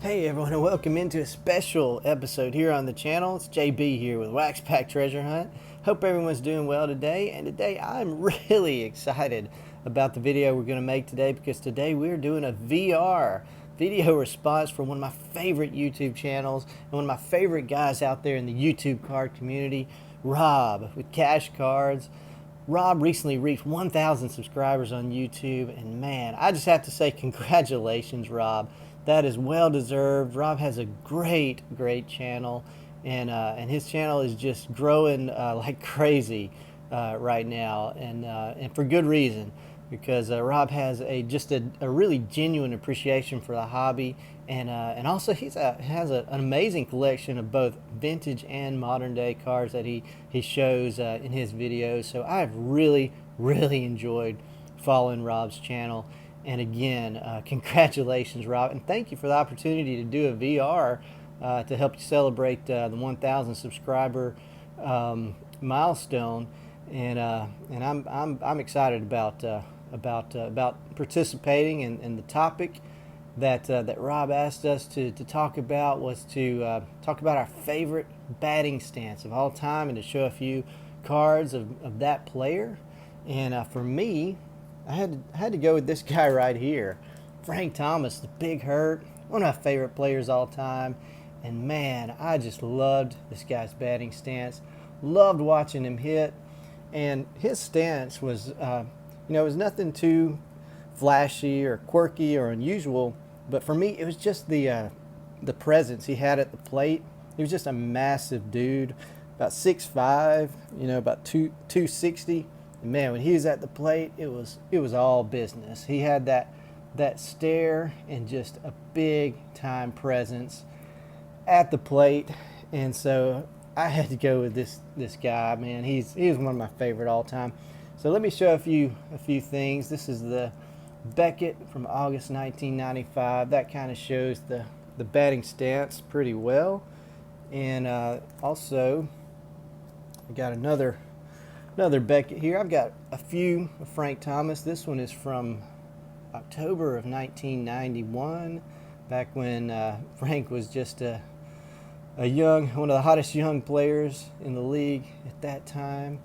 Hey everyone, and welcome into a special episode here on the channel. It's JB here with Wax Pack Treasure Hunt. Hope everyone's doing well today, and today I'm really excited about the video we're going to make today, because today we're doing a VR video response from one of my favorite YouTube channels and one of my favorite guys out there in the YouTube card community, Rob with Cash Cards. Rob recently reached 1,000 subscribers on YouTube, and man, I just have to say congratulations, Rob. That is well deserved. Rob has a great channel, and his channel is just growing like crazy right now, and for good reason, because Rob has a really genuine appreciation for the hobby, and also has an amazing collection of both vintage and modern day cards that he shows in his videos. So I've really enjoyed following Rob's channel. And again, congratulations, Rob, and thank you for the opportunity to do a VR to help you celebrate the 1,000 subscriber milestone. And I'm excited about participating. And the topic that Rob asked us to talk about was to talk about our favorite batting stance of all time, and to show a few cards of that player. And for me, I had to go with this guy right here, Frank Thomas, the Big Hurt, one of my favorite players all time. And man, I just loved this guy's batting stance. Loved watching him hit, and his stance was, it was nothing too flashy or quirky or unusual. But for me, it was just the presence he had at the plate. He was just a massive dude, about 6'5", about 260. Man, when he was at the plate, it was all business. He had that stare and just a big time presence at the plate, and so I had to go with this guy. Man, he's one of my favorite all time. So let me show a few things. This is the Beckett from August 1995. That kind of shows the batting stance pretty well. And also, I got another Beckett here. I've got a few of Frank Thomas. This one is from October of 1991, back when Frank was just one of the hottest young players in the league at that time.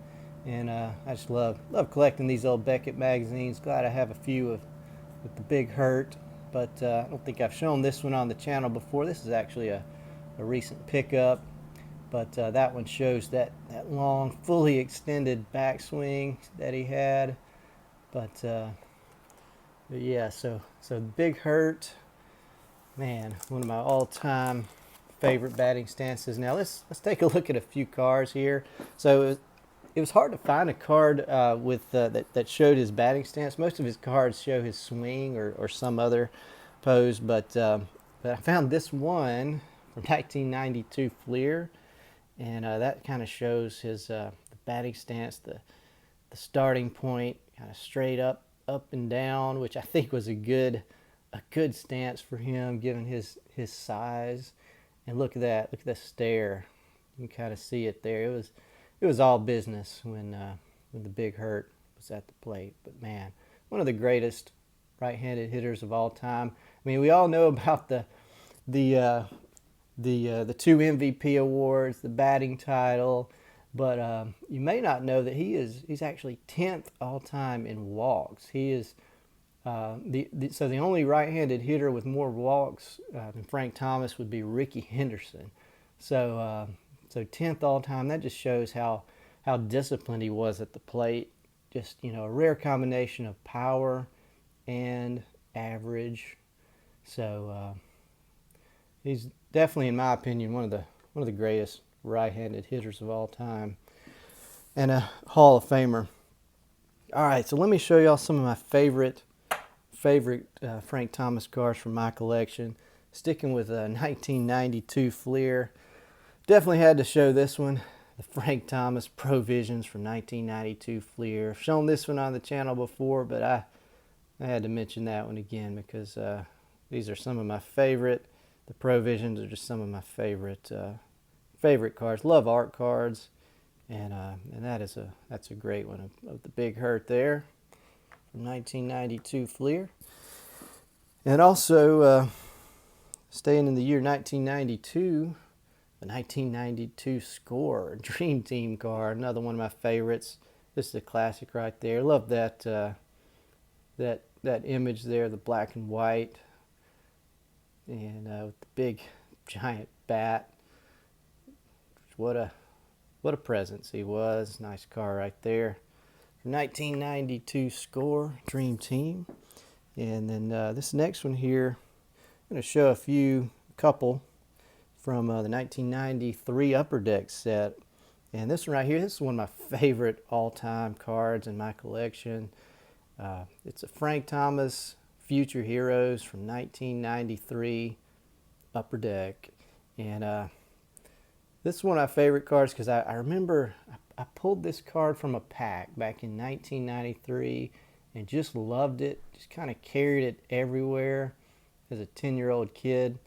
And I just love collecting these old Beckett magazines. Glad I have a few with the Big Hurt, but I don't think I've shown this one on the channel before. This is actually a recent pickup. But that one shows that long, fully extended backswing that he had. But yeah, so Big Hurt, man, one of my all-time favorite batting stances. Now let's take a look at a few cards here. So it was hard to find a card with that showed his batting stance. Most of his cards show his swing or some other pose, but I found this one from 1992 Fleer. And that kind of shows his the batting stance, the starting point, kind of straight up and down, which I think was a good stance for him given his size. And look at that stare. You can kind of see it there. It was all business when the Big Hurt was at the plate. But man, one of the greatest right-handed hitters of all time. I mean, we all know about the two MVP awards, the batting title, but you may not know that he's actually 10th all time in walks. He is so the only right-handed hitter with more walks than Frank Thomas would be Ricky Henderson. So 10th all time. That just shows how disciplined he was at the plate. Just a rare combination of power and average. So he's definitely, in my opinion, one of the greatest right-handed hitters of all time, and a Hall of Famer. All right, so let me show y'all some of my favorite Frank Thomas cards from my collection. Sticking with 1992 Fleer, definitely had to show this one, the Frank Thomas Provisions from 1992 Fleer. I've shown this one on the channel before, but I had to mention that one again because these are some of my favorite. The Provisions are just some of my favorite cards. Love art cards, and that's a great one of the Big Hurt there from 1992 Fleer. And also Staying in the year 1992, the 1992 Score Dream Team card, another one of my favorites. This is a classic right there. Love that that image there, the black and white, and with the big giant bat. What a presence he was. Nice car right there. 1992 Score Dream Team. And then this next one here, I'm going to show a couple from the 1993 Upper Deck set. And this one right here, this is one of my favorite all-time cards in my collection. It's a Frank Thomas Future Heroes from 1993 Upper Deck. And this is one of my favorite cards because I remember I pulled this card from a pack back in 1993 and just loved it. Just kind of carried it everywhere as a 10-year-old kid.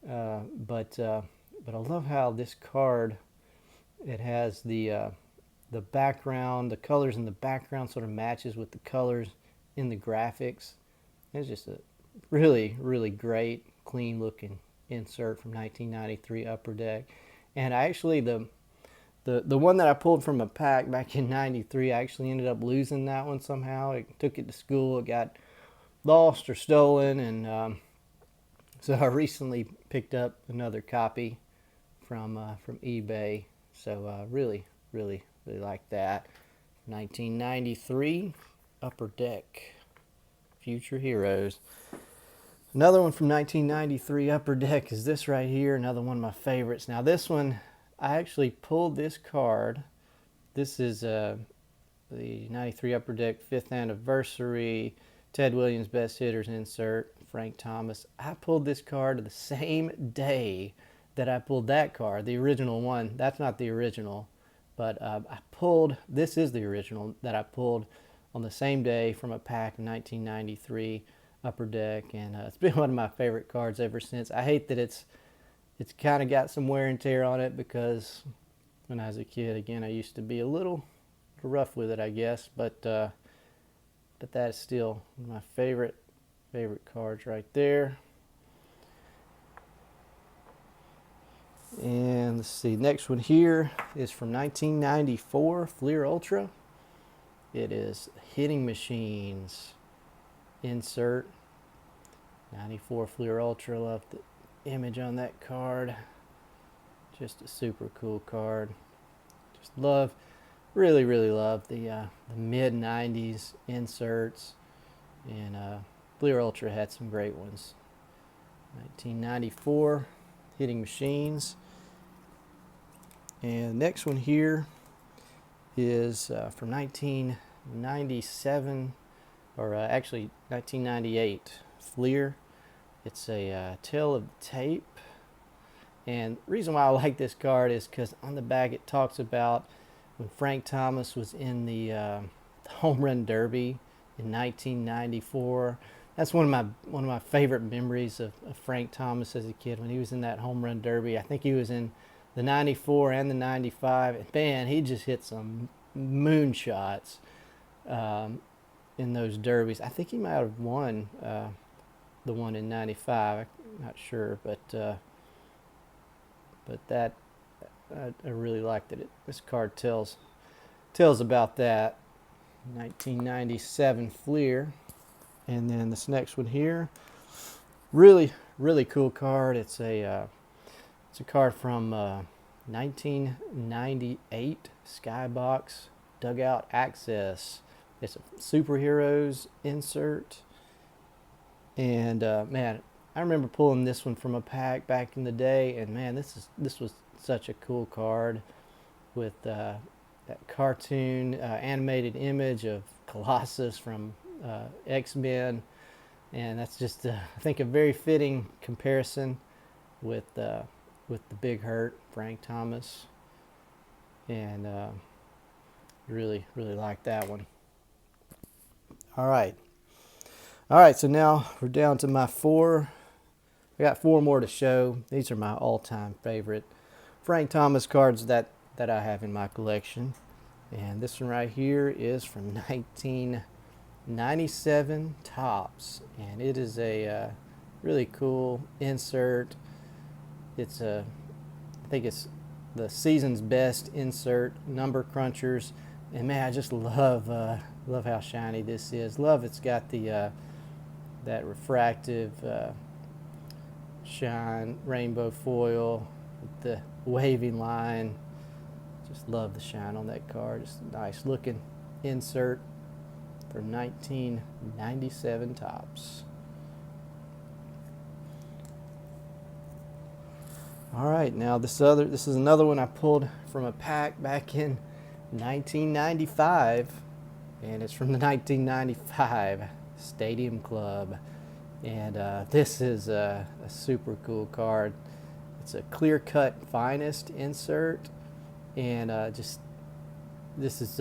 But I love how this card, it has the background, the colors in the background sort of matches with the colors in the graphics. It's just a really, really great, clean looking insert from 1993 Upper Deck. And I actually, the one that I pulled from a pack back in 93, I actually ended up losing that one somehow. I took it to school, it got lost or stolen, and so I recently picked up another copy from eBay. So really like that. 1993 Upper Deck Future Heroes. Another one from 1993 Upper Deck is this right here, another one of my favorites. Now this one, I actually pulled this card. This is the 93 Upper Deck 5th anniversary Ted Williams Best Hitters insert, Frank Thomas. I pulled this card the same day that I pulled that card, the original one. That's not the original, but this is the original that I pulled on the same day from a pack in 1993 Upper Deck, and it's been one of my favorite cards ever since. I hate that it's kind of got some wear and tear on it because when I was a kid, again, I used to be a little rough with it, I guess, but that is still one of my favorite cards right there. And let's see, next one here is from 1994 Fleer Ultra. It is Hitting Machines insert. 94 Fleer Ultra. Love the image on that card. Just a super cool card. Just really love the mid 90s inserts, and Fleer Ultra had some great ones. 1994 Hitting Machines. And next one here is from 1997, or actually 1998 Fleer. It's a Tale of the Tape. And the reason why I like this card is because on the back it talks about when Frank Thomas was in the Home Run Derby in 1994. That's one of my favorite memories of Frank Thomas as a kid, when he was in that Home Run Derby. I think he was in the 94 and the 95. And man, he just hit some moonshots in those derbies. I think he might have won the one in 95. I'm not sure, but that I really liked it. This card tells about that. 1997 Fleer. And then this next one here, really cool card. It's a card from 1998 Skybox Dugout Access. It's a Superheroes insert. And man, I remember pulling this one from a pack back in the day, and man, this was such a cool card with that cartoon animated image of Colossus from X-Men, and that's just I think a very fitting comparison with the Big Hurt Frank Thomas, and really like that one. All right, so now we're down to my four. I got four more to show. These are my all-time favorite Frank Thomas cards that I have in my collection, and this one right here is from 1997 Topps, and it is a really cool insert. It's a, I think it's the season's best insert, number crunchers, and man, I just love how shiny this is. Love it's got the that refractive shine, rainbow foil with the waving line. Just love the shine on that card. Just a nice looking insert for 1997 Topps. All right, now this is another one I pulled from a pack back in 1995, and it's from the 1995 Stadium Club, and this is a super cool card. It's a clear-cut finest insert, and just this is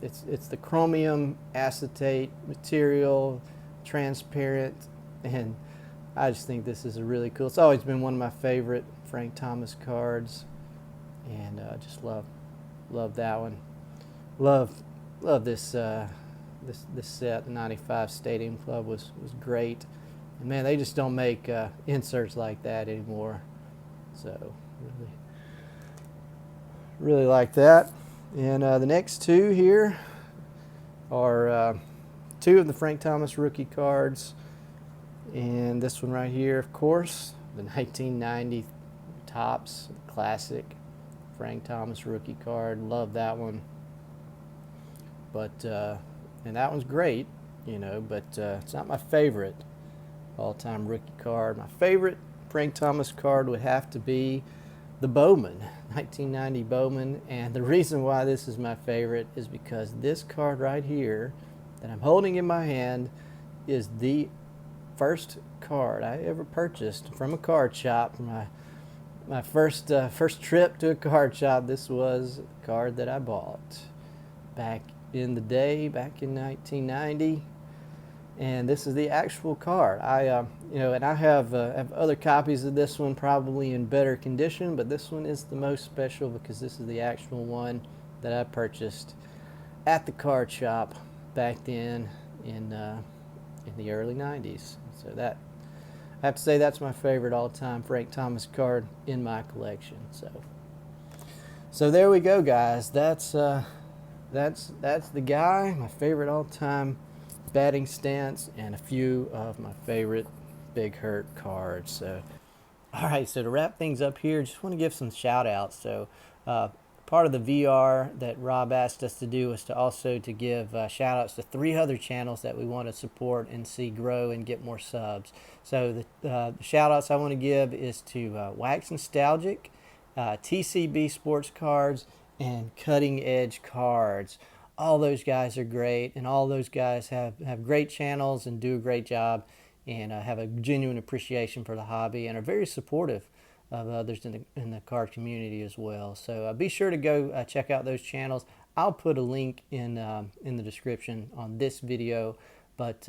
it's the chromium acetate material, transparent, and I just think this is a really cool. It's always been one of my favorite Frank Thomas cards, and just love that one. Love this this set. The ¡95 Stadium Club was great, and man, they just don't make inserts like that anymore. So really like that. And the next two here are two of the Frank Thomas rookie cards, and this one right here, of course, the 1990 Topps classic Frank Thomas rookie card. Love that one. But and that one's great, you know, but it's not my favorite all-time rookie card. My favorite Frank Thomas card would have to be the Bowman, 1990 Bowman, and the reason why this is my favorite is because this card right here that I'm holding in my hand is the first card I ever purchased from a card shop. My first trip to a card shop, this was a card that I bought back in the day, back in 1990, and this is the actual card. You know, and I have other copies of this one probably in better condition, but this one is the most special because this is the actual one that I purchased at the card shop back then in the early 90s. So that, I have to say, that's my favorite all-time Frank Thomas card in my collection. So there we go, guys. That's the guy, my favorite all-time batting stance, and a few of my favorite Big Hurt cards. So, all right. So to wrap things up here, just want to give some shout-outs. So, part of the VR that Rob asked us to do was to give shout-outs to 3 other channels that we want to support and see grow and get more subs. So the shout-outs I want to give is to Wax Nostalgic, TCB Sports Cards, and Cutting Edge Cards. All those guys are great, and all those guys have great channels and do a great job, and have a genuine appreciation for the hobby and are very supportive of others in the card community as well. So be sure to go check out those channels. I'll put a link in the description on this video. But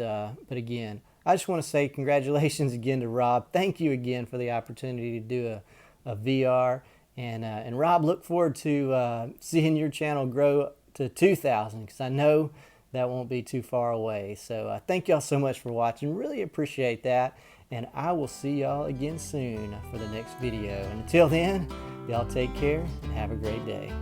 again, I just want to say congratulations again to Rob. Thank you again for the opportunity to do a VR. And Rob, look forward to seeing your channel grow to 2,000, because I know that won't be too far away. So thank y'all so much for watching. Really appreciate that. And I will see y'all again soon for the next video. And until then, y'all take care and have a great day.